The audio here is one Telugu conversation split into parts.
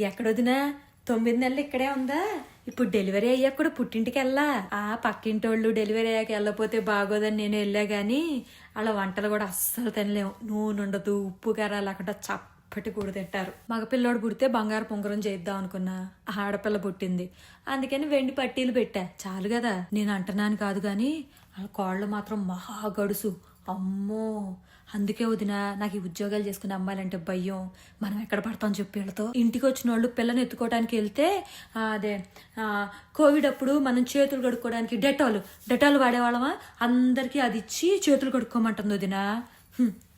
ఎక్కడొదినా 9 నెలలు ఇక్కడే ఉందా? ఇప్పుడు డెలివరీ అయ్యాక కూడా పుట్టింటికి వెళ్ళా. పక్కింటోళ్ళు డెలివరీ అయ్యాక వెళ్ళపోతే బాగోదని నేను వెళ్ళా గాని వాళ్ళ వంటలు కూడా అస్సలు తినలేము. నూనె ఉండదు, ఉప్పు కారాలు అక్కడ చప్పటి కూడ తింటారు. మగపిల్లోడు పుడితే బంగారు పొంగరం చేద్దాం అనుకున్నా. ఆడపిల్ల పుట్టింది, అందుకని వెండి పట్టీలు పెట్టా. చాలు కదా. నేను అంటున్నాను కాదు గాని వాళ్ళ కోళ్ళు మాత్రం మహా గడుసు. అమ్మో, అందుకే వదిన నాకు ఈ ఉద్యోగాలు చేసుకునే అమ్మాయిలంటే భయం. మనం ఎక్కడ పడతాం చెప్పి వీళ్ళతో. ఇంటికి వచ్చిన వాళ్ళు పిల్లని ఎత్తుకోవడానికి వెళ్తే కోవిడ్ అప్పుడు మనం చేతులు కడుక్కోవడానికి డెటాల్ వాడేవాళ్ళమా? అందరికీ అది ఇచ్చి చేతులు కడుక్కోమంటుంది వదిన.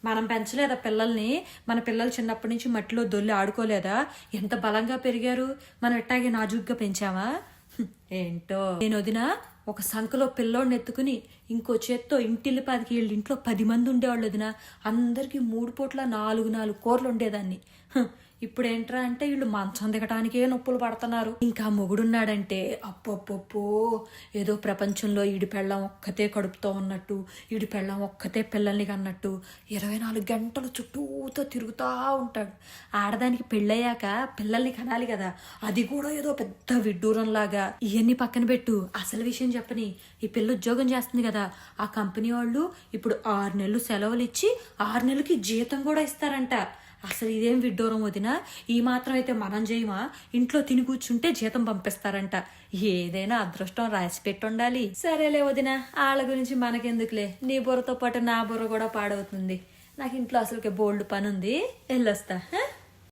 మనం పెంచలేదా పిల్లల్ని? మన పిల్లలు చిన్నప్పటి నుంచి మట్టిలో దొల్లి ఆడుకోలేదా? ఎంత బలంగా పెరిగారు. మనం ఎట్టాగే నాజుగ్గా పెంచామా? ఏంటో. నేను వదిన ఒక సంఖలో పిల్లోడిని ఎత్తుకుని ఇంకో చేత్తో ఇంటిల్లిపాదికి వీళ్ళ ఇంట్లో 10 మంది ఉండేవాళ్ళు వదిన. అందరికి 3 పూట్ల 4 కూరలు ఉండేదాన్ని. ఇప్పుడు ఏంట్రా అంటే వీళ్ళు మంచం దిగటానికే నొప్పులు పడుతున్నారు. ఇంకా మొగుడున్నాడంటే అప్పొప్పొప్పో, ఏదో ప్రపంచంలో ఈడి పెళ్ళం ఒక్కతే కడుపుతో ఉన్నట్టు, ఈడి పెళ్ళం ఒక్కతే పిల్లల్ని కన్నట్టు 24 గంటలు చుట్టూతో తిరుగుతూ ఉంటాడు. ఆడదానికి పెళ్ళయ్యాక పిల్లల్ని కనాలి కదా, అది కూడా ఏదో పెద్ద విడ్డూరంలాగా. ఇవన్నీ పక్కన పెట్టు, అసలు విషయం చెప్పని. ఈ పిల్ల ఉద్యోగం చేస్తుంది కదా, ఆ కంపెనీ వాళ్ళు ఇప్పుడు 6 నెలలు సెలవులు ఇచ్చి 6 నెలలకి జీతం కూడా ఇస్తారంట. అసలు ఇదేం విడ్డూరం వదినా? ఈ మాత్రం అయితే మనం చేయమా? ఇంట్లో తిని కూర్చుంటే జీతం పంపిస్తారంట. ఏదైనా అదృష్టం రాసి పెట్టి ఉండాలి. సరేలే వదినా, వాళ్ళ గురించి మనకెందుకులే. నీ బుర్రతో పాటు నా బుర్ర కూడా పాడవుతుంది. నాకు ఇంట్లో అసలుకే బోల్డ్ పని ఉంది, వెళ్ళొస్తా.